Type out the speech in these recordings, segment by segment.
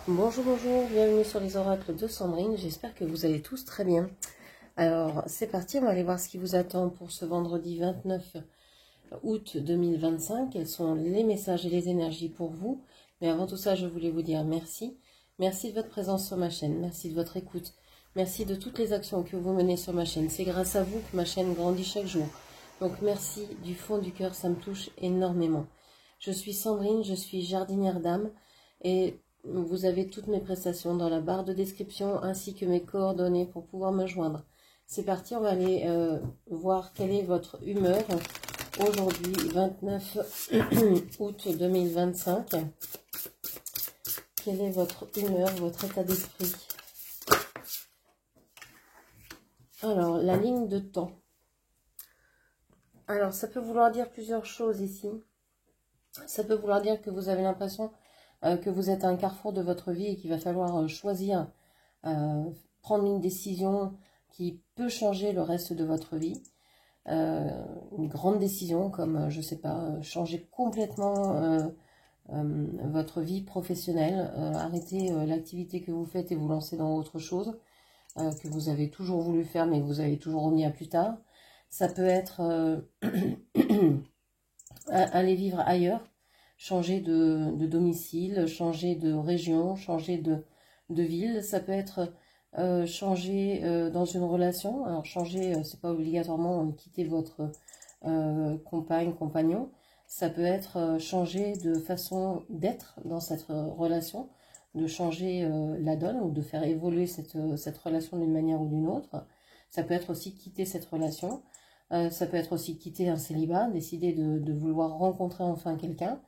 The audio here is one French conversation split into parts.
Bonjour, bonjour, bienvenue sur les oracles de Sandrine, j'espère que vous allez tous très bien. Alors, c'est parti, on va aller voir ce qui vous attend pour ce vendredi 29 août 2025. Quels sont les messages et les énergies pour vous? Mais avant tout ça, je voulais vous dire merci. Merci de votre présence sur ma chaîne, merci de votre écoute, merci de toutes les actions que vous menez sur ma chaîne. C'est grâce à vous que ma chaîne grandit chaque jour. Donc merci du fond du cœur, ça me touche énormément. Je suis Sandrine, je suis jardinière d'âme et vous avez toutes mes prestations dans la barre de description ainsi que mes coordonnées pour pouvoir me joindre. C'est parti, on va aller voir quelle est votre humeur aujourd'hui, 29 août 2025. Quelle est votre humeur, votre état d'esprit? Alors, la ligne de temps. Alors, ça peut vouloir dire plusieurs choses ici. Ça peut vouloir dire que vous avez l'impression que vous êtes à un carrefour de votre vie et qu'il va falloir choisir, prendre une décision qui peut changer le reste de votre vie. Une grande décision comme, je sais pas, changer complètement votre vie professionnelle, arrêter l'activité que vous faites et vous lancer dans autre chose que vous avez toujours voulu faire mais que vous avez toujours remis à plus tard. Ça peut être aller vivre ailleurs, changer de domicile, changer de région, changer de ville. Ça peut être changer dans une relation. Alors changer, c'est pas obligatoirement quitter votre compagne, compagnon. Ça peut être changer de façon d'être dans cette relation, de changer la donne ou de faire évoluer cette relation d'une manière ou d'une autre. Ça peut être aussi quitter cette relation. Ça peut être aussi quitter un célibat, décider de vouloir rencontrer enfin quelqu'un.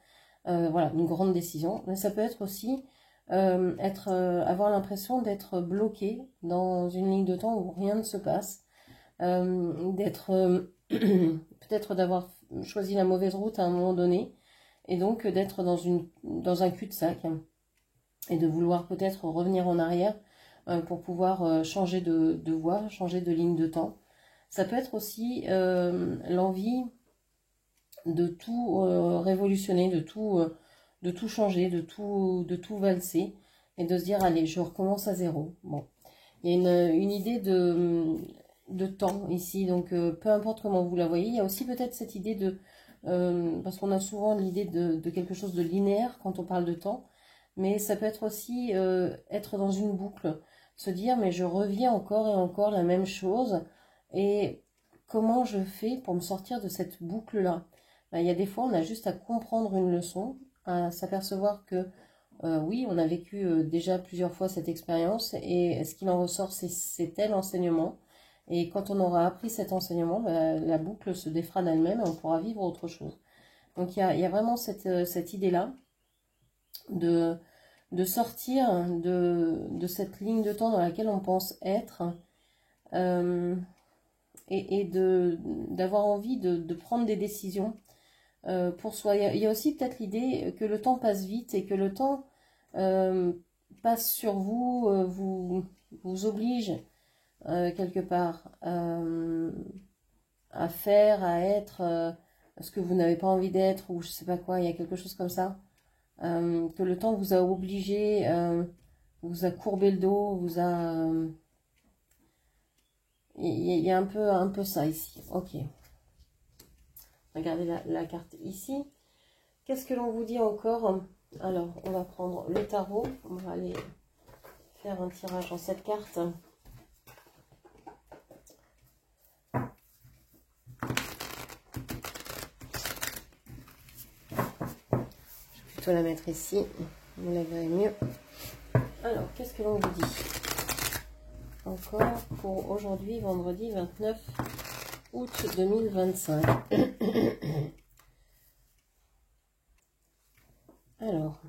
Voilà, une grande décision. Mais ça peut être aussi avoir l'impression d'être bloqué dans une ligne de temps où rien ne se passe. D'être peut-être d'avoir choisi la mauvaise route à un moment donné. Et donc d'être dans un cul-de-sac. Et de vouloir peut-être revenir en arrière pour pouvoir changer de voie, changer de ligne de temps. Ça peut être aussi l'envie de tout révolutionner, de tout changer, de tout valser et de se dire allez, je recommence à zéro. Bon, il y a une idée de temps ici, donc peu importe comment vous la voyez. Il y a aussi peut-être cette idée parce qu'on a souvent l'idée de quelque chose de linéaire quand on parle de temps, mais ça peut être aussi être dans une boucle, se dire mais je reviens encore et encore la même chose. Et comment je fais pour me sortir de cette boucle-là? Ben, il y a des fois, on a juste à comprendre une leçon, à s'apercevoir que oui, on a vécu déjà plusieurs fois cette expérience et ce qu'il en ressort, c'est tel enseignement. Et quand on aura appris cet enseignement, ben, la boucle se défera d'elle-même et on pourra vivre autre chose. Donc il y a vraiment cette idée-là de sortir de cette ligne de temps dans laquelle on pense être. Et d'avoir envie de prendre des décisions pour soi. Il y a aussi peut-être l'idée que le temps passe vite et que le temps passe sur vous, vous oblige quelque part à faire, à être ce que vous n'avez pas envie d'être ou je sais pas quoi, il y a quelque chose comme ça. Que le temps vous a obligé, vous a courbé le dos, vous a... Il y a un peu ça ici. Ok. Regardez la carte ici. Qu'est-ce que l'on vous dit encore? Alors, on va prendre le tarot. On va aller faire un tirage en cette carte. Je vais plutôt la mettre ici. Vous la verrez mieux. Alors, qu'est-ce que l'on vous dit encore pour aujourd'hui, vendredi 29 août 2025. Alors,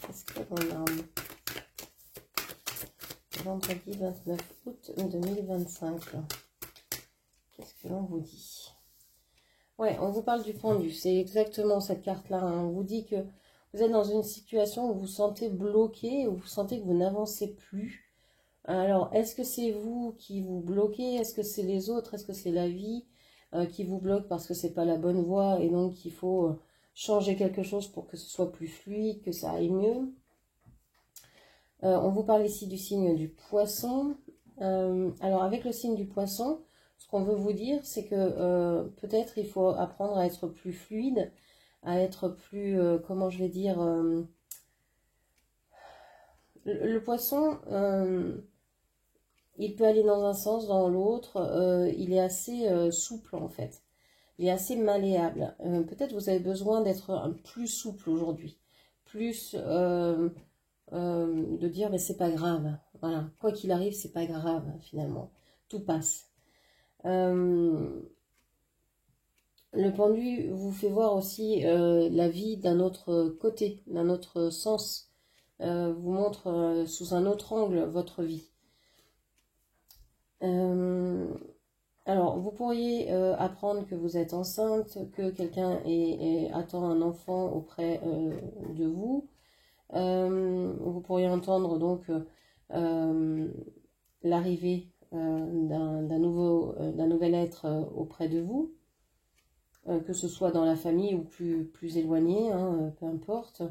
qu'est-ce qu'on a vendredi 29 août 2025? Qu'est-ce que l'on vous dit? Ouais, on vous parle du pendu, c'est exactement cette carte-là. Hein. On vous dit que vous êtes dans une situation où vous vous sentez bloqué, où vous sentez que vous n'avancez plus, Alors, est-ce que c'est vous qui vous bloquez? Est-ce que c'est les autres? Est-ce que c'est la vie qui vous bloque parce que c'est pas la bonne voie et donc il faut changer quelque chose pour que ce soit plus fluide, que ça aille mieux? On vous parle ici du signe du poisson. Alors, avec le signe du poisson, ce qu'on veut vous dire, c'est que peut-être il faut apprendre à être plus fluide, à être plus, comment je vais dire, le poisson, il peut aller dans un sens, dans l'autre, il est assez souple en fait, il est assez malléable. Peut-être vous avez besoin d'être plus souple aujourd'hui, plus de dire mais c'est pas grave, voilà, quoi qu'il arrive c'est pas grave finalement, tout passe. Le pendu vous fait voir aussi la vie d'un autre côté, d'un autre sens, vous montre sous un autre angle votre vie. Alors, vous pourriez apprendre que vous êtes enceinte, que quelqu'un attend un enfant auprès de vous. Vous pourriez entendre donc l'arrivée d'un nouvel être auprès de vous, que ce soit dans la famille ou plus éloigné, hein, peu importe.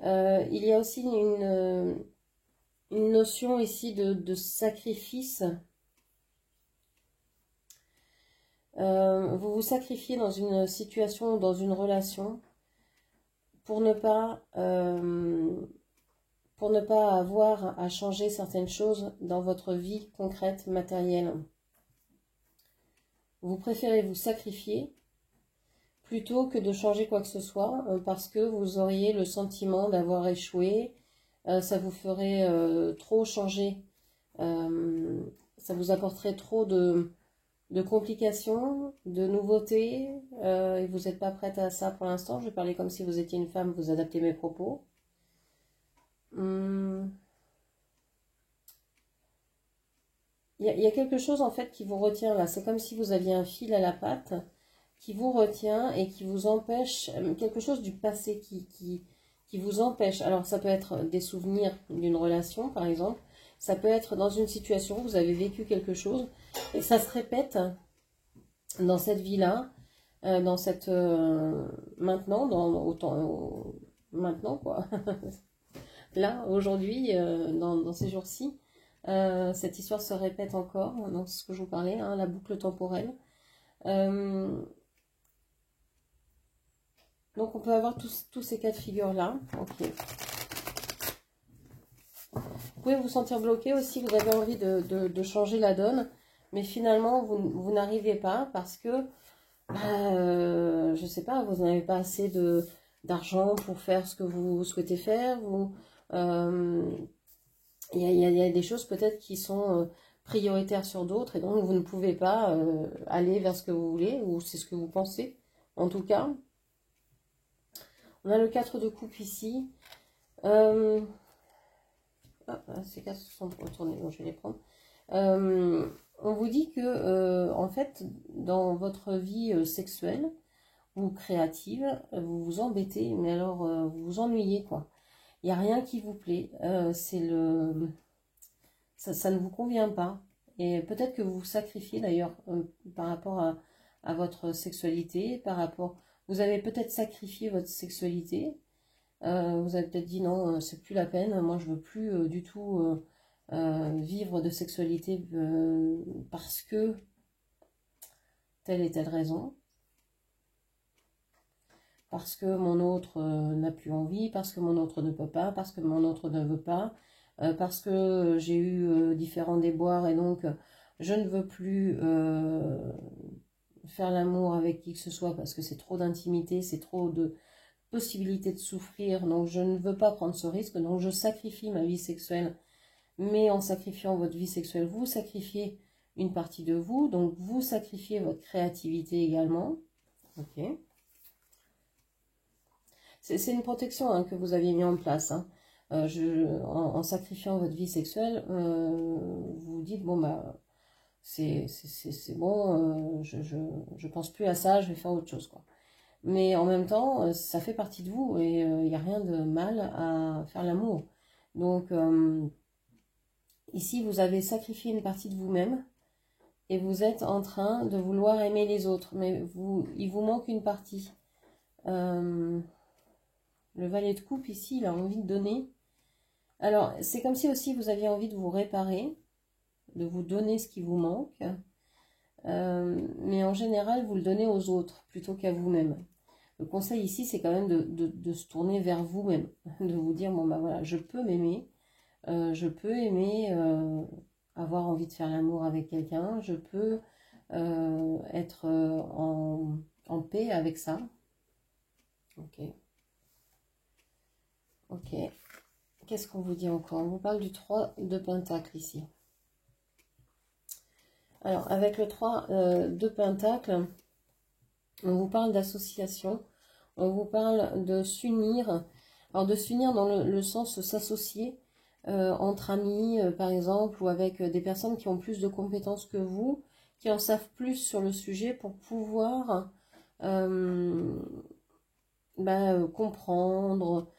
Il y a aussi une notion ici de sacrifice. Vous vous sacrifiez dans une situation, dans une relation, pour ne pas avoir à changer certaines choses dans votre vie concrète, matérielle. Vous préférez vous sacrifier plutôt que de changer quoi que ce soit, parce que vous auriez le sentiment d'avoir échoué, ça vous ferait trop changer, ça vous apporterait trop de complications, de nouveautés, et vous n'êtes pas prête à ça pour l'instant. Je vais parler comme si vous étiez une femme, vous adaptez mes propos. Il y a quelque chose en fait qui vous retient là, c'est comme si vous aviez un fil à la patte qui vous retient et qui vous empêche, quelque chose du passé qui vous empêche. Alors ça peut être des souvenirs d'une relation par exemple, ça peut être dans une situation, vous avez vécu quelque chose et ça se répète dans cette vie-là, dans cette maintenant, maintenant quoi. Là, aujourd'hui, dans ces jours-ci, cette histoire se répète encore. Donc c'est ce que je vous parlais, hein, la boucle temporelle. Donc on peut avoir tous ces cas de figure-là. Ok. Vous pouvez vous sentir bloqué aussi, vous avez envie de changer la donne, mais finalement vous n'arrivez pas parce que je sais pas, vous n'avez pas assez d'argent pour faire ce que vous souhaitez faire. Il y a des choses peut-être qui sont prioritaires sur d'autres et donc vous ne pouvez pas aller vers ce que vous voulez ou c'est ce que vous pensez. En tout cas, on a le 4 de coupe ici. Ces cartes se sont retournées, donc je vais les prendre. On vous dit que, en fait, dans votre vie sexuelle ou créative, vous vous embêtez, mais alors vous vous ennuyez, quoi. Il n'y a rien qui vous plaît. Ça ne vous convient pas. Et peut-être que vous vous sacrifiez d'ailleurs par rapport à votre sexualité, par rapport... Vous avez peut-être sacrifié votre sexualité. Vous avez peut-être dit non, c'est plus la peine. Moi, je veux plus du tout vivre de sexualité parce que telle et telle raison. Parce que mon autre n'a plus envie, parce que mon autre ne peut pas, parce que mon autre ne veut pas, parce que j'ai eu différents déboires et donc je ne veux plus faire l'amour avec qui que ce soit parce que c'est trop d'intimité, c'est trop de possibilités de souffrir, donc je ne veux pas prendre ce risque, donc je sacrifie ma vie sexuelle. Mais en sacrifiant votre vie sexuelle, vous sacrifiez une partie de vous, donc vous sacrifiez votre créativité également. Ok. C'est une protection hein, que vous aviez mis en place. Hein. En sacrifiant votre vie sexuelle, vous dites, bon, bah, c'est bon, je pense plus à ça, je vais faire autre chose. Quoi. Mais en même temps, ça fait partie de vous et il n'y a rien de mal à faire l'amour. Donc, Ici, vous avez sacrifié une partie de vous-même et vous êtes en train de vouloir aimer les autres, mais il vous manque une partie. Le valet de coupe, ici, il a envie de donner. Alors, c'est comme si aussi vous aviez envie de vous réparer, de vous donner ce qui vous manque. Mais en général, vous le donnez aux autres plutôt qu'à vous-même. Le conseil ici, c'est quand même de se tourner vers vous-même, de vous dire, bon, bah voilà, je peux m'aimer, je peux aimer avoir envie de faire l'amour avec quelqu'un, je peux être en paix avec ça. Ok. Ok. Qu'est-ce qu'on vous dit encore? On vous parle du 3 de Pentacle ici. Alors, avec le 3 de Pentacle, on vous parle d'association, on vous parle de s'unir. Alors, de s'unir dans le sens s'associer entre amis, par exemple, ou avec des personnes qui ont plus de compétences que vous, qui en savent plus sur le sujet pour pouvoir comprendre,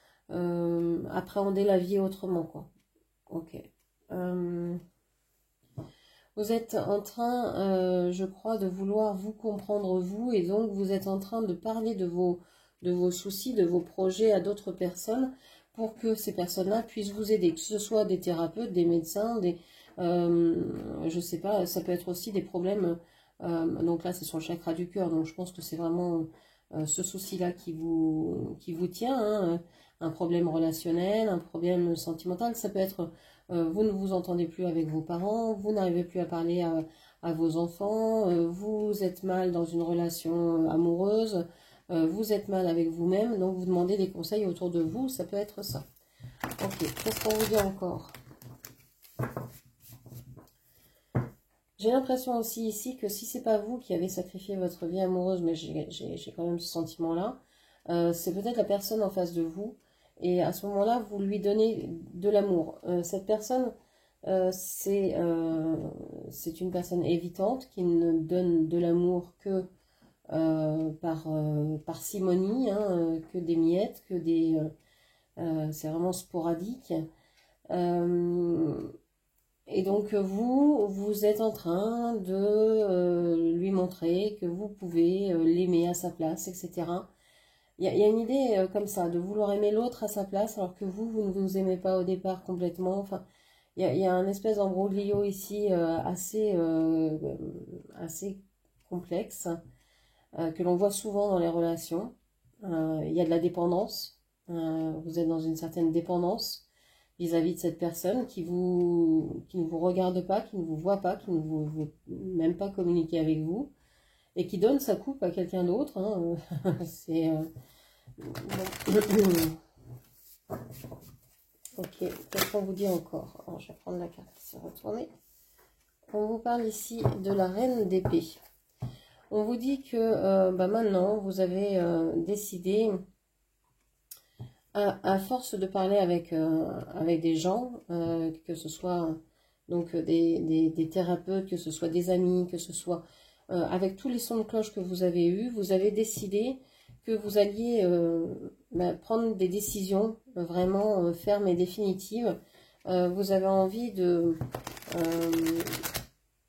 appréhender la vie autrement, quoi. Ok. Vous êtes en train, je crois, de vouloir vous comprendre vous, et donc vous êtes en train de parler de vos soucis, de vos projets à d'autres personnes pour que ces personnes-là puissent vous aider, que ce soit des thérapeutes, des médecins, je sais pas, ça peut être aussi des problèmes, donc là c'est sur le chakra du cœur, donc je pense que c'est vraiment ce souci-là qui vous tient, hein, un problème relationnel, un problème sentimental, ça peut être vous ne vous entendez plus avec vos parents, vous n'arrivez plus à parler à vos enfants, vous êtes mal dans une relation amoureuse, vous êtes mal avec vous-même, donc vous demandez des conseils autour de vous, ça peut être ça. Ok, qu'est-ce qu'on vous dit encore? J'ai l'impression aussi ici que si c'est pas vous qui avez sacrifié votre vie amoureuse, mais j'ai quand même ce sentiment-là, c'est peut-être la personne en face de vous, et à ce moment-là, vous lui donnez de l'amour. Cette personne, c'est une personne évitante qui ne donne de l'amour que par parcimonie, hein, que des miettes, c'est vraiment sporadique. Et donc vous êtes en train de lui montrer que vous pouvez l'aimer à sa place, etc. Il y a une idée comme ça, de vouloir aimer l'autre à sa place, alors que vous ne vous aimez pas au départ complètement. Enfin, il y a un espèce d'embroglio ici assez complexe, que l'on voit souvent dans les relations. Il y a de la dépendance, vous êtes dans une certaine dépendance vis-à-vis de cette personne qui ne vous regarde pas, qui ne vous voit pas, qui ne veut même pas communiquer avec vous, et qui donne sa coupe à quelqu'un d'autre. Hein. C'est... Ok, qu'est-ce qu'on vous dit encore? Alors, je vais prendre la carte qui s'est retournée. On vous parle ici de la reine d'épée. On vous dit que maintenant, vous avez décidé, à force de parler avec des gens, que ce soit donc des thérapeutes, que ce soit des amis, que ce soit avec tous les sons de cloche que vous avez eus, vous avez décidé que vous alliez prendre des décisions vraiment fermes et définitives. Vous avez envie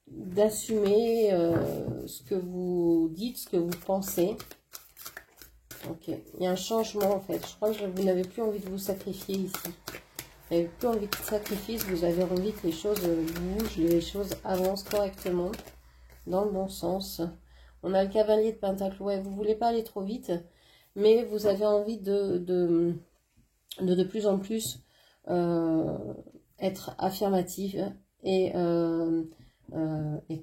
d'assumer ce que vous dites, ce que vous pensez. Ok, il y a un changement en fait. Je crois que vous n'avez plus envie de vous sacrifier ici. Vous n'avez plus envie de sacrifice, vous avez envie que les choses bougent, les choses avancent correctement, dans le bon sens. On a le cavalier de Pentacle, ouais, vous ne voulez pas aller trop vite, mais vous avez envie de plus en plus être affirmatif et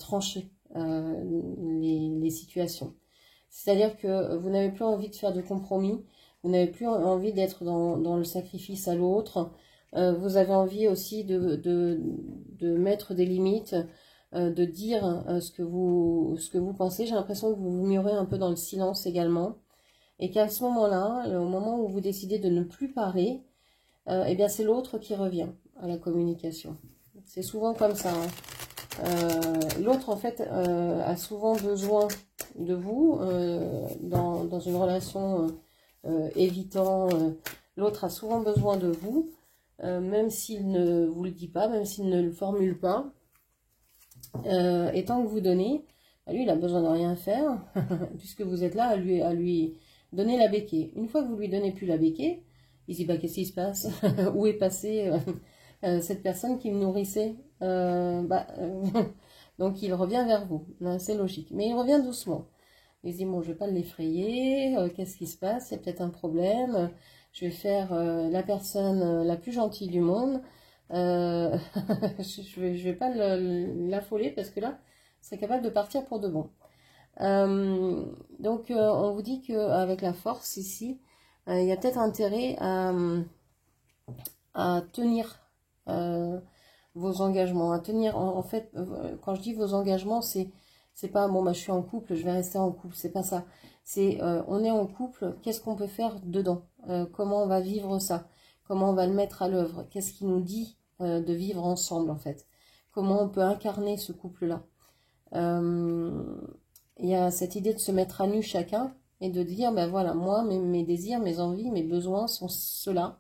trancher les situations. C'est-à-dire que vous n'avez plus envie de faire de compromis, vous n'avez plus envie d'être dans le sacrifice à l'autre, vous avez envie aussi de mettre des limites, de dire ce que vous pensez. J'ai l'impression que vous vous murez un peu dans le silence également, et qu'à ce moment-là, au moment où vous décidez de ne plus parler, eh bien c'est l'autre qui revient à la communication. C'est souvent comme ça. Hein. L'autre, en fait, a souvent besoin de vous dans une relation évitant. L'autre a souvent besoin de vous même s'il ne vous le dit pas, même s'il ne le formule pas. Et tant que vous donnez, lui, il n'a besoin de rien faire, puisque vous êtes là à lui donner la béquille. Une fois que vous lui donnez plus la béquille, il se dit, bah, qu'est-ce qui se passe? Où est passée cette personne qui me nourrissait? Donc, il revient vers vous. C'est logique. Mais il revient doucement. Il se dit, bon, je ne vais pas l'effrayer. Qu'est-ce qui se passe? Il y a peut-être un problème. Je vais faire la personne la plus gentille du monde. Je vais pas l'affoler parce que là, c'est capable de partir pour de bon. Donc, on vous dit qu'avec la force ici, il y a peut-être intérêt à tenir vos engagements, à tenir, en fait, quand je dis vos engagements, c'est pas, bon, bah, je suis en couple, je vais rester en couple, c'est pas ça. C'est, on est en couple, qu'est-ce qu'on peut faire dedans? Comment on va vivre ça? Comment on va le mettre à l'œuvre? Qu'est-ce qui nous dit de vivre ensemble, en fait? Comment on peut incarner ce couple-là? Il y a cette idée de se mettre à nu chacun et de dire, ben voilà, moi, mes désirs, mes envies, mes besoins sont ceux-là.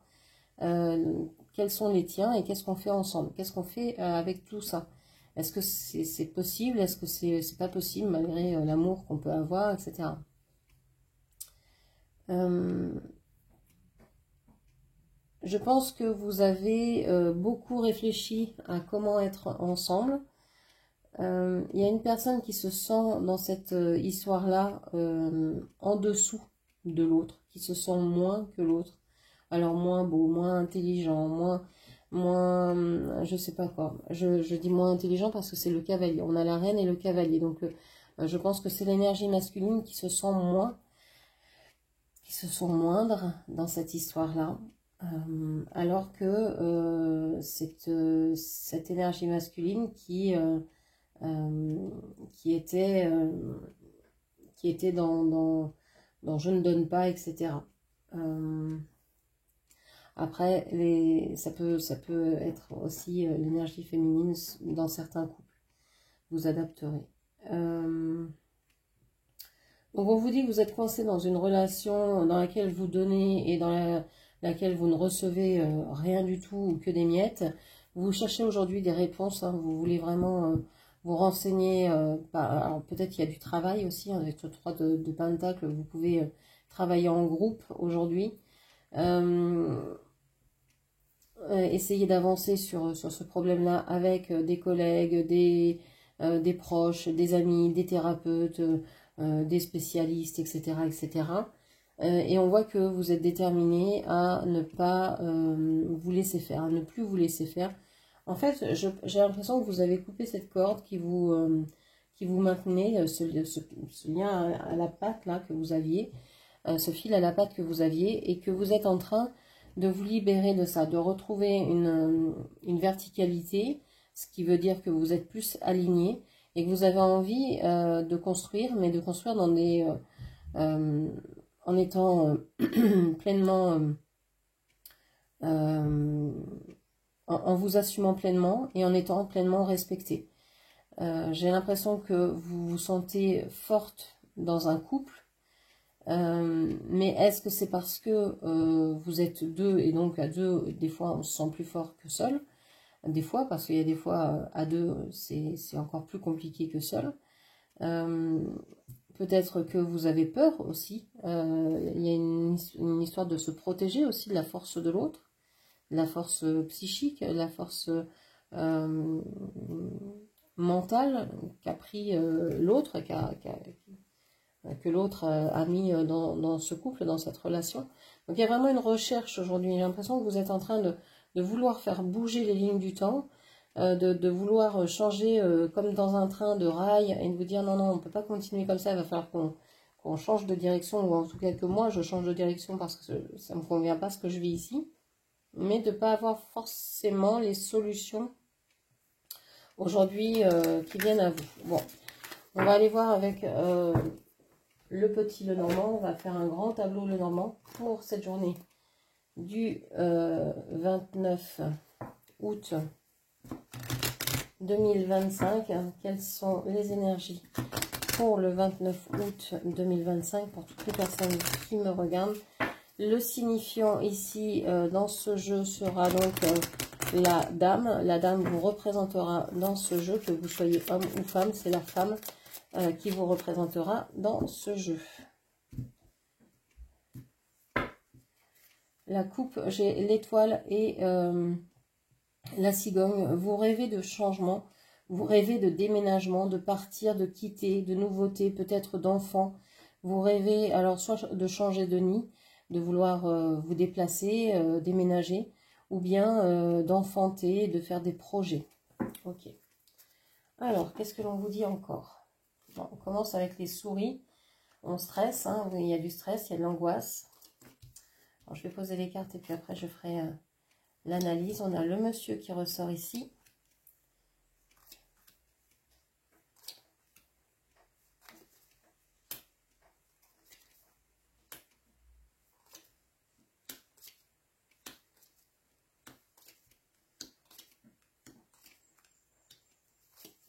Quels sont les tiens et qu'est-ce qu'on fait ensemble? Qu'est-ce qu'on fait avec tout ça? Est-ce que c'est possible? Est-ce que c'est pas possible malgré l'amour qu'on peut avoir, etc. Je pense que vous avez beaucoup réfléchi à comment être ensemble. Il y a une personne qui se sent dans cette histoire-là en dessous de l'autre, qui se sent moins que l'autre. Alors moins beau, moins intelligent, moins je sais pas quoi. Je dis moins intelligent parce que c'est le cavalier. On a la reine et le cavalier. Donc je pense que c'est l'énergie masculine qui se sent moindre dans cette histoire-là. Alors que cette énergie masculine qui était dans je ne donne pas, etc. Après, ça peut être aussi l'énergie féminine dans certains couples. Vous adapterez. Donc on vous dit que vous êtes coincé dans une relation dans laquelle vous donnez et dans laquelle vous ne recevez rien du tout ou que des miettes. Vous cherchez aujourd'hui des réponses, hein, vous voulez vraiment vous renseigner. Alors peut-être qu'il y a du travail aussi, hein, avec le 3 de Pentacle, vous pouvez travailler en groupe aujourd'hui. Essayer d'avancer sur ce problème-là avec des collègues, des proches, des amis, des thérapeutes, des spécialistes, etc. etc. Et on voit que vous êtes déterminé à ne pas vous laisser faire, à ne plus vous laisser faire. En fait, j'ai l'impression que vous avez coupé cette corde qui vous maintenait, ce lien à la patte là que vous aviez, ce fil à la patte que vous aviez, et que vous êtes en train de vous libérer de ça, de retrouver une verticalité, ce qui veut dire que vous êtes plus aligné et que vous avez envie de construire, mais de construire dans en étant pleinement, en vous assumant pleinement et en étant pleinement respecté. J'ai l'impression que vous vous sentez forte dans un couple. Mais est-ce que c'est parce que vous êtes deux et donc à deux, des fois on se sent plus fort que seul, des fois, parce qu'il y a des fois à deux c'est encore plus compliqué que seul. Peut-être que vous avez peur aussi, il y a une histoire de se protéger aussi de la force de l'autre, la force psychique, la force mentale qu'a pris l'autre, que l'autre a mis dans ce couple, dans cette relation. Donc il y a vraiment une recherche aujourd'hui. J'ai l'impression que vous êtes en train de vouloir faire bouger les lignes du temps, de vouloir changer comme dans un train de rail et de vous dire non, non, on ne peut pas continuer comme ça, il va falloir qu'on change de direction, ou en tout cas que moi je change de direction parce que ça ne me convient pas ce que je vis ici, mais de ne pas avoir forcément les solutions aujourd'hui qui viennent à vous. Bon, on va aller voir avec le petit Lenormand. On va faire un grand tableau Lenormand pour cette journée du 29 août 2025. Quelles sont les énergies pour le 29 août 2025 pour toutes les personnes qui me regardent? Le signifiant ici dans ce jeu sera donc la dame. La dame vous représentera dans ce jeu, que vous soyez homme ou femme, c'est la femme qui vous représentera dans ce jeu. La coupe, j'ai l'étoile et la cigogne. Vous rêvez de changement, vous rêvez de déménagement, de partir, de quitter, de nouveautés, peut-être d'enfants. Vous rêvez alors soit de changer de nid, de vouloir vous déplacer, déménager, ou bien d'enfanter, de faire des projets. Ok. Alors, qu'est-ce que l'on vous dit encore? Bon, on commence avec les souris. On stresse, hein, il y a du stress, il y a de l'angoisse. Je vais poser les cartes et puis après je ferai l'analyse. On a le monsieur qui ressort ici.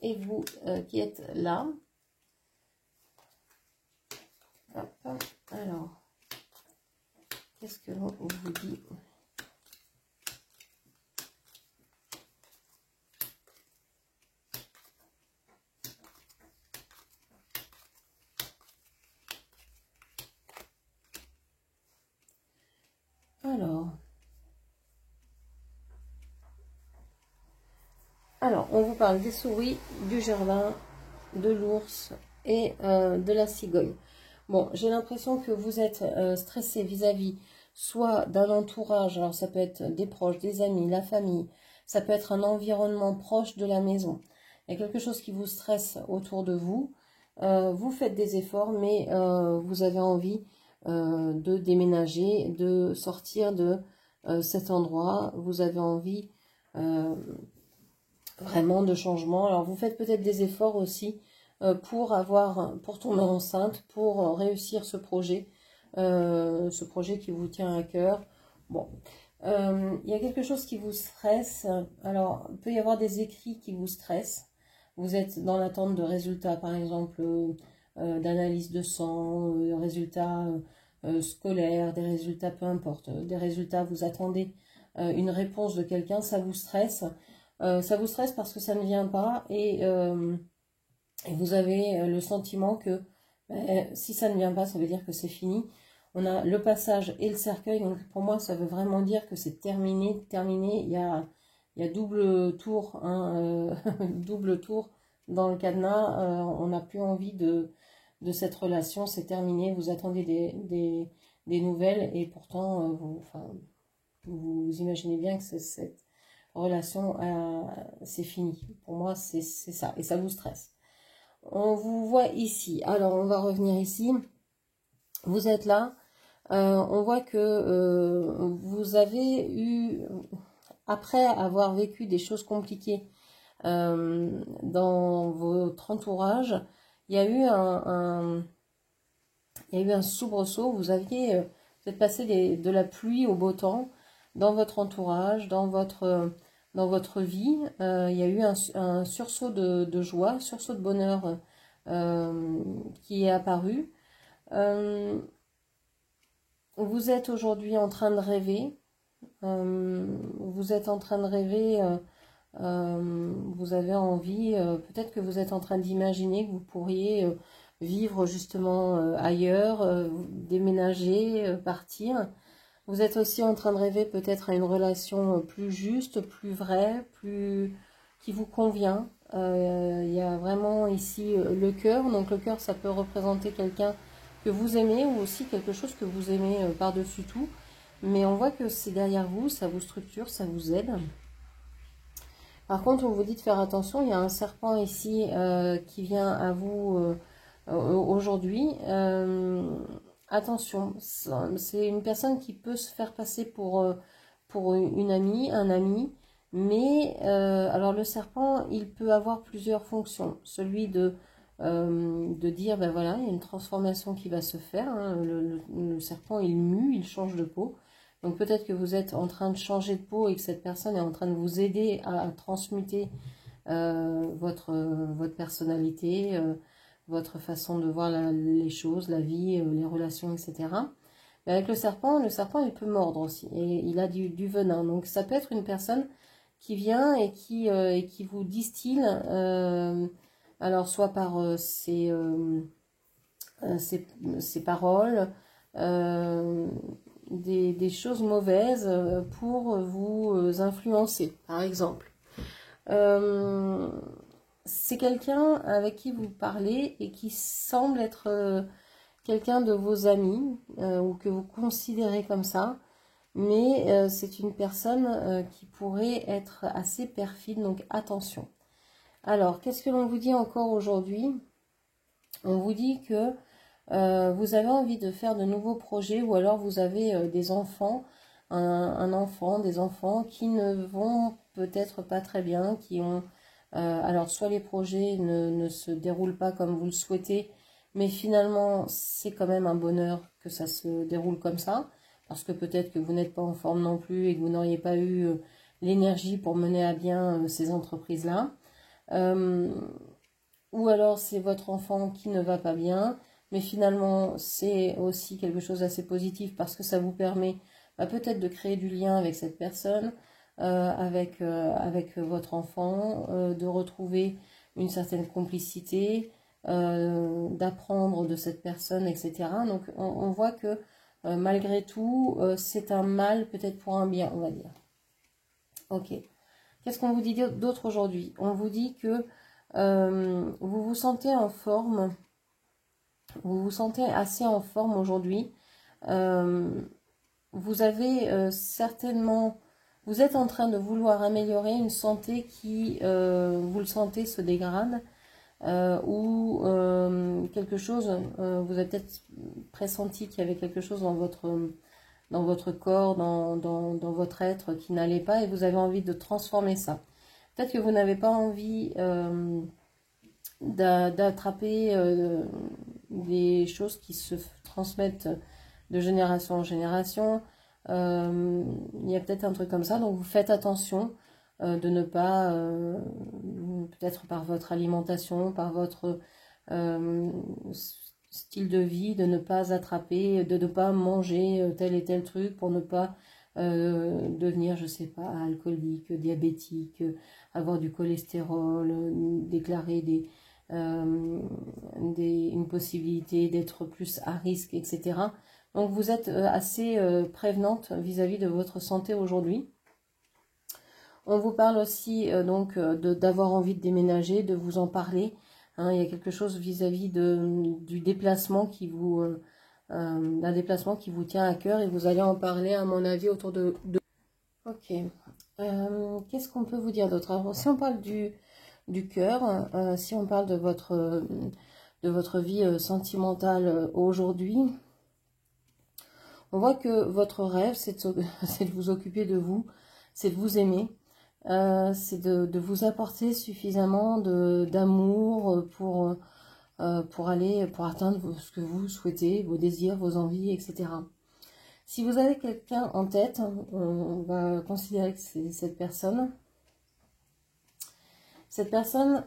Et vous qui êtes là. Hop, alors, qu'est-ce que l'on vous dit? Alors, on vous parle des souris, du jardin, de l'ours et de la cigogne. Bon, j'ai l'impression que vous êtes stressé vis-à-vis soit d'un entourage, alors ça peut être des proches, des amis, la famille, ça peut être un environnement proche de la maison. Il y a quelque chose qui vous stresse autour de vous. Vous faites des efforts, mais vous avez envie de déménager, de sortir de cet endroit. Vous avez envie vraiment de changement. Alors vous faites peut-être des efforts aussi pour tomber enceinte, pour réussir ce projet qui vous tient à cœur. Bon, il y a quelque chose qui vous stresse. Alors, il peut y avoir des écrits qui vous stressent. Vous êtes dans l'attente de résultats, par exemple, d'analyse de sang, résultats scolaires, des résultats, peu importe, des résultats, vous attendez une réponse de quelqu'un, ça vous stresse. Ça vous stresse parce que ça ne vient pas et vous avez le sentiment que si ça ne vient pas, ça veut dire que c'est fini. On a le passage et le cercueil, donc pour moi ça veut vraiment dire que c'est terminé, terminé. Il y a double tour, hein, double tour dans le cadenas. On n'a plus envie de cette relation, c'est terminé. Vous attendez des nouvelles et pourtant vous imaginez bien que cette relation, c'est fini. Pour moi, c'est ça. Et ça vous stresse. On vous voit ici. Alors, on va revenir ici. Vous êtes là. On voit que vous avez eu, après avoir vécu des choses compliquées dans votre entourage, il y a eu un soubresaut. Vous êtes passé de la pluie au beau temps dans votre entourage, dans votre vie. Il y a eu un sursaut de joie, sursaut de bonheur qui est apparu. Vous êtes aujourd'hui en train de rêver. Vous êtes en train de rêver. Vous avez envie, peut-être que vous êtes en train d'imaginer que vous pourriez vivre justement ailleurs, déménager, partir. Vous êtes aussi en train de rêver peut-être à une relation plus juste, plus vraie, qui vous convient. Il y a vraiment ici le cœur. Donc le cœur, ça peut représenter quelqu'un que vous aimez ou aussi quelque chose que vous aimez par-dessus tout. Mais on voit que c'est derrière vous, ça vous structure, ça vous aide. Par contre, on vous dit de faire attention. Il y a un serpent ici qui vient à vous aujourd'hui. Attention, c'est une personne qui peut se faire passer pour une amie, un ami, mais alors le serpent, il peut avoir plusieurs fonctions. Celui de dire, ben voilà, il y a une transformation qui va se faire, hein. Le serpent, il mue, il change de peau. Donc peut-être que vous êtes en train de changer de peau et que cette personne est en train de vous aider à transmuter votre personnalité, votre façon de voir les choses, la vie, les relations, etc. Mais avec le serpent, il peut mordre aussi. Et il a du venin. Donc ça peut être une personne qui vient et qui vous distille, alors soit par ses paroles, euh, des choses mauvaises pour vous influencer, par exemple. C'est quelqu'un avec qui vous parlez et qui semble être quelqu'un de vos amis ou que vous considérez comme ça, mais c'est une personne qui pourrait être assez perfide, donc attention. Alors, qu'est-ce que l'on vous dit encore aujourd'hui? On vous dit que vous avez envie de faire de nouveaux projets ou alors vous avez des enfants, un enfant, des enfants qui ne vont peut-être pas très bien, qui ont... alors, soit les projets ne se déroulent pas comme vous le souhaitez, mais finalement, c'est quand même un bonheur que ça se déroule comme ça, parce que peut-être que vous n'êtes pas en forme non plus et que vous n'auriez pas eu l'énergie pour mener à bien ces entreprises-là. Ou alors c'est votre enfant qui ne va pas bien, mais finalement c'est aussi quelque chose d'assez positif parce que ça vous permet peut-être de créer du lien avec cette personne, avec votre enfant, de retrouver une certaine complicité, d'apprendre de cette personne, etc. Donc on voit que malgré tout, c'est un mal peut-être pour un bien, on va dire. Ok. Qu'est-ce qu'on vous dit d'autre aujourd'hui? On vous dit que vous vous sentez en forme, vous vous sentez assez en forme aujourd'hui. Vous avez certainement, vous êtes en train de vouloir améliorer une santé qui, vous le sentez, se dégrade. Ou quelque chose, vous avez peut-être pressenti qu'il y avait quelque chose dans votre corps, dans votre être qui n'allait pas et vous avez envie de transformer ça. Peut-être que vous n'avez pas envie d'attraper des choses qui se transmettent de génération en génération. Il y a peut-être un truc comme ça, donc vous faites attention de ne pas, peut-être par votre alimentation, par votre style de vie, de ne pas attraper, de ne pas manger tel et tel truc pour ne pas devenir, je sais pas, alcoolique, diabétique, avoir du cholestérol, déclarer une possibilité d'être plus à risque, etc. Donc vous êtes assez prévenante vis-à-vis de votre santé aujourd'hui. On vous parle aussi d'avoir envie de déménager, de vous en parler. Hein, il y a quelque chose vis-à-vis du déplacement d'un déplacement qui vous tient à cœur et vous allez en parler à mon avis autour de... Ok. Qu'est-ce qu'on peut vous dire d'autre? Alors, si on parle du cœur, si on parle de votre vie sentimentale aujourd'hui, on voit que votre rêve, c'est de vous occuper de vous, c'est de vous aimer, c'est de vous apporter suffisamment d'amour pour atteindre ce que vous souhaitez, vos désirs, vos envies, etc. Si vous avez quelqu'un en tête, on va considérer que c'est cette personne. Cette personne,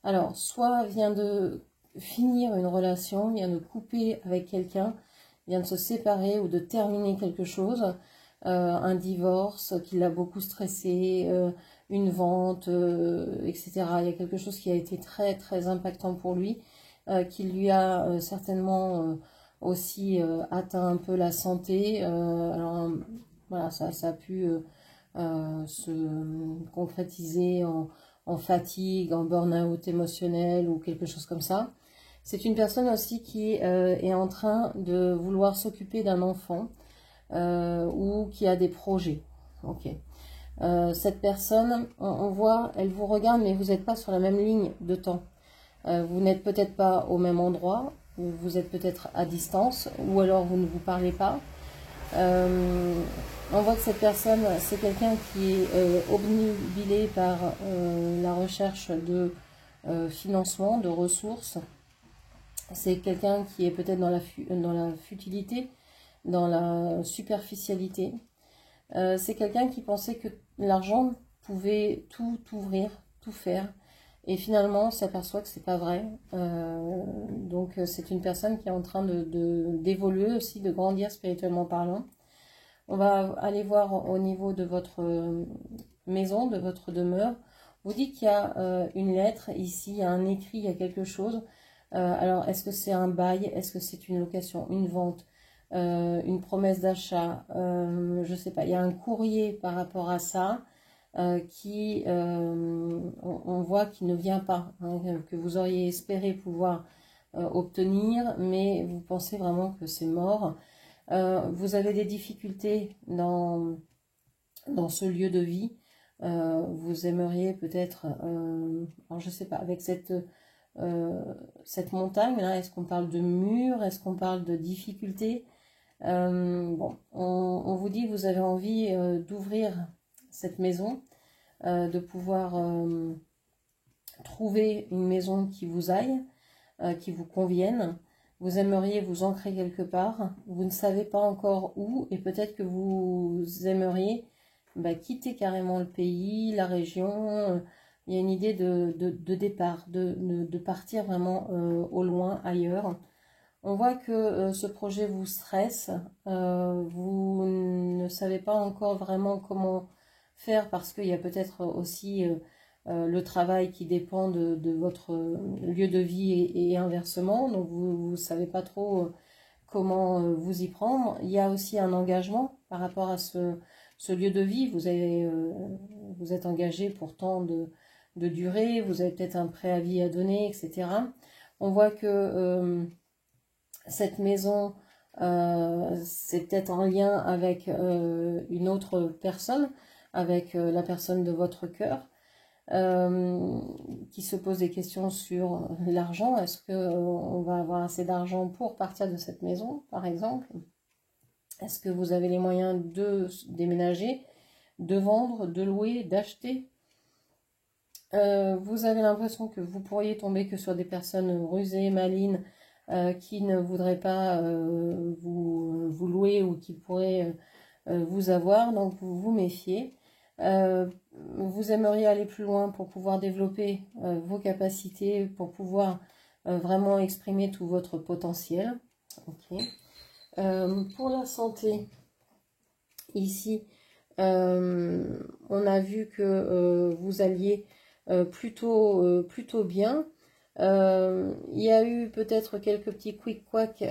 alors, soit vient de finir une relation, vient de couper avec quelqu'un, vient de se séparer ou de terminer quelque chose, un divorce qui l'a beaucoup stressé, une vente, etc. Il y a quelque chose qui a été très très impactant pour lui, qui lui a certainement aussi atteint un peu la santé. Alors voilà, ça a pu se concrétiser en fatigue, en burn-out émotionnel ou quelque chose comme ça. C'est une personne aussi qui est en train de vouloir s'occuper d'un enfant ou qui a des projets. Ok. Cette personne, on voit, elle vous regarde, mais vous n'êtes pas sur la même ligne de temps. Vous n'êtes peut-être pas au même endroit, vous êtes peut-être à distance, ou alors vous ne vous parlez pas. On voit que cette personne, c'est quelqu'un qui est obnubilé par la recherche de financement, de ressources. C'est quelqu'un qui est peut-être dans la futilité, dans la superficialité. C'est quelqu'un qui pensait que l'argent pouvait tout ouvrir, tout faire, Et finalement, on s'aperçoit que c'est pas vrai. Donc, c'est une personne qui est en train d'évoluer aussi, de grandir spirituellement parlant. On va aller voir au niveau de votre maison, de votre demeure. Vous dites qu'il y a une lettre ici, il y a un écrit, il y a quelque chose. Alors, est-ce que c'est un bail? Est-ce que c'est une location, une vente, une promesse d'achat? Je ne sais pas. Il y a un courrier par rapport à ça qui, on voit qu'il ne vient pas, hein, que vous auriez espéré pouvoir obtenir, mais vous pensez vraiment que c'est mort. Vous avez des difficultés dans ce lieu de vie. Vous aimeriez peut-être, alors je sais pas, avec cette montagne là, est-ce qu'on parle de mur, est-ce qu'on parle de difficultés? Bon, on vous dit que vous avez envie d'ouvrir cette maison, de pouvoir trouver une maison qui vous aille, qui vous convienne. Vous aimeriez vous ancrer quelque part, vous ne savez pas encore où, et peut-être que vous aimeriez quitter carrément le pays, la région. Il y a une idée de départ, de partir vraiment au loin, ailleurs. On voit que ce projet vous stresse, vous ne savez pas encore vraiment comment faire parce qu'il y a peut-être aussi le travail qui dépend de votre lieu de vie et inversement, donc vous ne savez pas trop comment vous y prendre. Il y a aussi un engagement par rapport à ce lieu de vie, vous êtes engagé pour tant de durée, vous avez peut-être un préavis à donner, etc. On voit que cette maison, c'est peut-être en lien avec une autre personne, avec la personne de votre cœur, qui se pose des questions sur l'argent. Est-ce qu'on va avoir assez d'argent pour partir de cette maison, par exemple? Est-ce que vous avez les moyens de déménager, de vendre, de louer, d'acheter? Vous avez l'impression que vous pourriez tomber que sur des personnes rusées, malines, qui ne voudraient pas vous louer ou qui pourraient vous avoir, donc vous vous méfiez. Vous aimeriez aller plus loin pour pouvoir développer vos capacités, pour pouvoir vraiment exprimer tout votre potentiel. Okay. Pour la santé, ici, on a vu que vous alliez plutôt bien. Il y a eu peut-être quelques petits quick-quack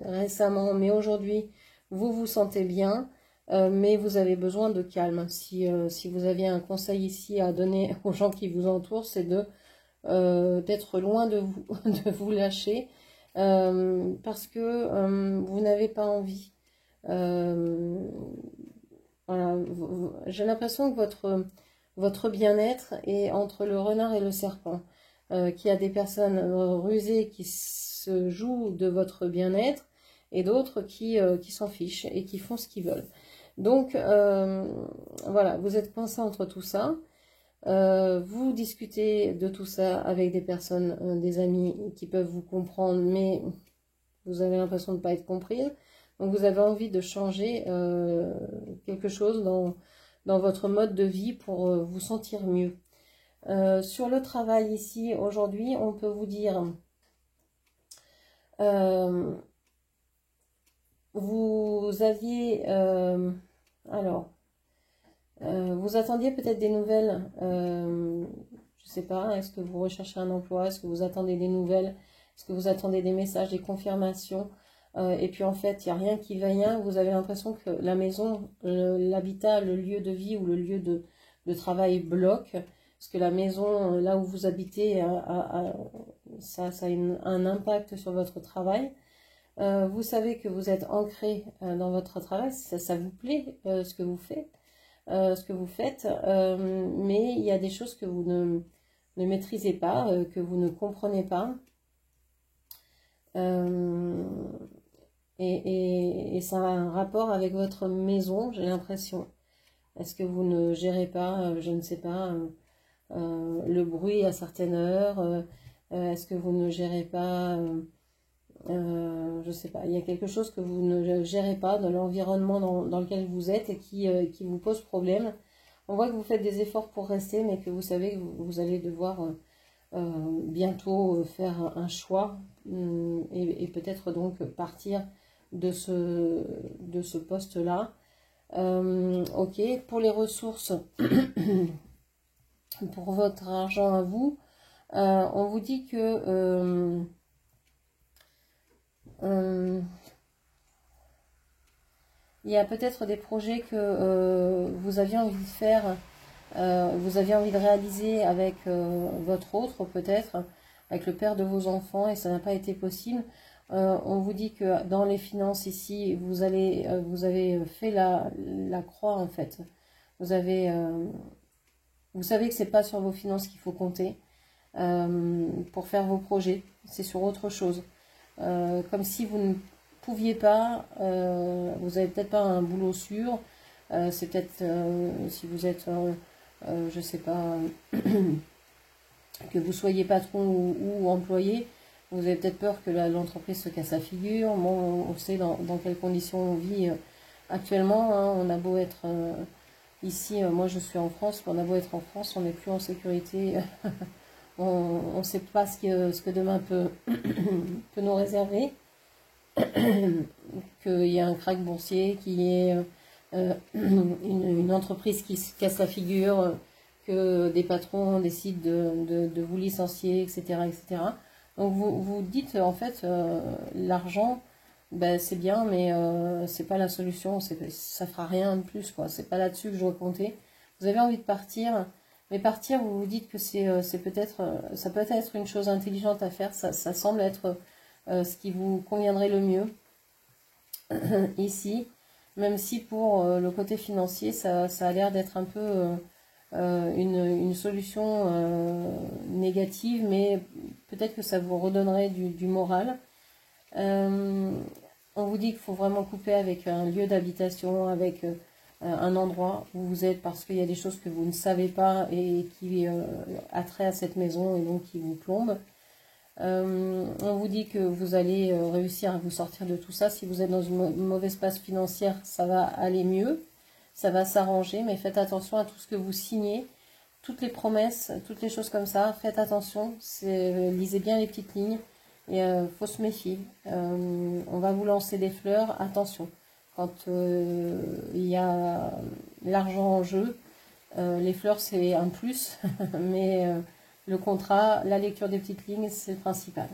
récemment, mais aujourd'hui, vous vous sentez bien, mais vous avez besoin de calme. Si vous aviez un conseil ici à donner aux gens qui vous entourent, c'est d'être loin de vous, de vous lâcher, parce que vous n'avez pas envie. Voilà, j'ai l'impression que votre bien-être est entre le renard et le serpent. Qu'il y a des personnes rusées qui se jouent de votre bien-être et d'autres qui s'en fichent et qui font ce qu'ils veulent. Donc, voilà, vous êtes coincé entre tout ça. Vous discutez de tout ça avec des personnes, des amis qui peuvent vous comprendre, mais vous avez l'impression de ne pas être compris. Donc, vous avez envie de changer quelque chose dans votre mode de vie pour vous sentir mieux. Sur le travail ici, aujourd'hui, on peut vous dire, vous aviez, vous attendiez peut-être des nouvelles, je sais pas, est-ce que vous recherchez un emploi, est-ce que vous attendez des nouvelles, est-ce que vous attendez des messages, des confirmations, et puis en fait, il n'y a rien qui vient, vous avez l'impression que la maison, l'habitat, le lieu de vie ou le lieu de travail bloque. Parce que la maison, là où vous habitez, ça a un impact sur votre travail. Vous savez que vous êtes ancré dans votre travail, ça vous plaît ce que vous faites, mais il y a des choses que vous ne maîtrisez pas, que vous ne comprenez pas. Et ça a un rapport avec votre maison, j'ai l'impression. Est-ce que vous ne gérez pas, je ne sais pas, le bruit à certaines heures, est-ce que vous ne gérez pas, je sais pas, il y a quelque chose que vous ne gérez pas dans l'environnement dans lequel vous êtes et qui vous pose problème. On voit que vous faites des efforts pour rester, mais que vous savez que vous allez devoir bientôt faire un choix et peut-être donc partir de ce poste-là. Ok, pour les ressources, pour votre argent à vous, on vous dit que il y a peut-être des projets que vous aviez envie de faire, vous aviez envie de réaliser avec votre autre peut-être, avec le père de vos enfants, et ça n'a pas été possible. On vous dit que dans les finances ici, vous avez fait la croix en fait. Vous savez que c'est pas sur vos finances qu'il faut compter pour faire vos projets, c'est sur autre chose. Comme si vous ne pouviez pas, vous n'avez peut-être pas un boulot sûr, c'est peut-être si vous êtes, je sais pas, que vous soyez patron ou employé, vous avez peut-être peur que l'entreprise se casse la figure. Bon, on sait dans quelles conditions on vit actuellement, hein. On a beau être ici, moi je suis en France, mais on a beau être en France, on n'est plus en sécurité. On ne sait pas ce que demain peut nous réserver. Qu'il y ait un krach boursier, qu'il y ait une entreprise qui se casse la figure, que des patrons décident de vous licencier, etc., etc. Donc vous dites en fait l'argent, ben, c'est bien, mais c'est pas la solution, ça fera rien de plus, quoi. C'est pas là-dessus que je dois compter. Vous avez envie de partir, mais partir, vous vous dites que c'est peut-être, ça peut être une chose intelligente à faire, ça semble être ce qui vous conviendrait le mieux ici, même si pour le côté financier, ça a l'air d'être un peu une solution négative, mais peut-être que ça vous redonnerait du moral. On vous dit qu'il faut vraiment couper avec un lieu d'habitation, avec un endroit où vous êtes, parce qu'il y a des choses que vous ne savez pas et qui attrait à cette maison et donc qui vous plombent. On vous dit que vous allez réussir à vous sortir de tout ça. Si vous êtes dans une mauvaise passe financière, ça va aller mieux, ça va s'arranger, mais faites attention à tout ce que vous signez, toutes les promesses, toutes les choses comme ça, faites attention, lisez bien les petites lignes, et faut se méfier. On va vous lancer des fleurs, attention, quand il y a l'argent en jeu, les fleurs c'est un plus, mais le contrat, la lecture des petites lignes, c'est le principal.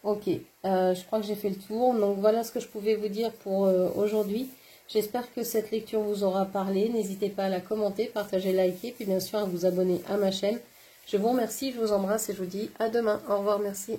Ok, je crois que j'ai fait le tour. Donc voilà ce que je pouvais vous dire pour aujourd'hui. J'espère que cette lecture vous aura parlé. N'hésitez pas à la commenter, partager, liker, puis bien sûr à vous abonner à ma chaîne. Je vous remercie, je vous embrasse et je vous dis à demain. Au revoir, merci.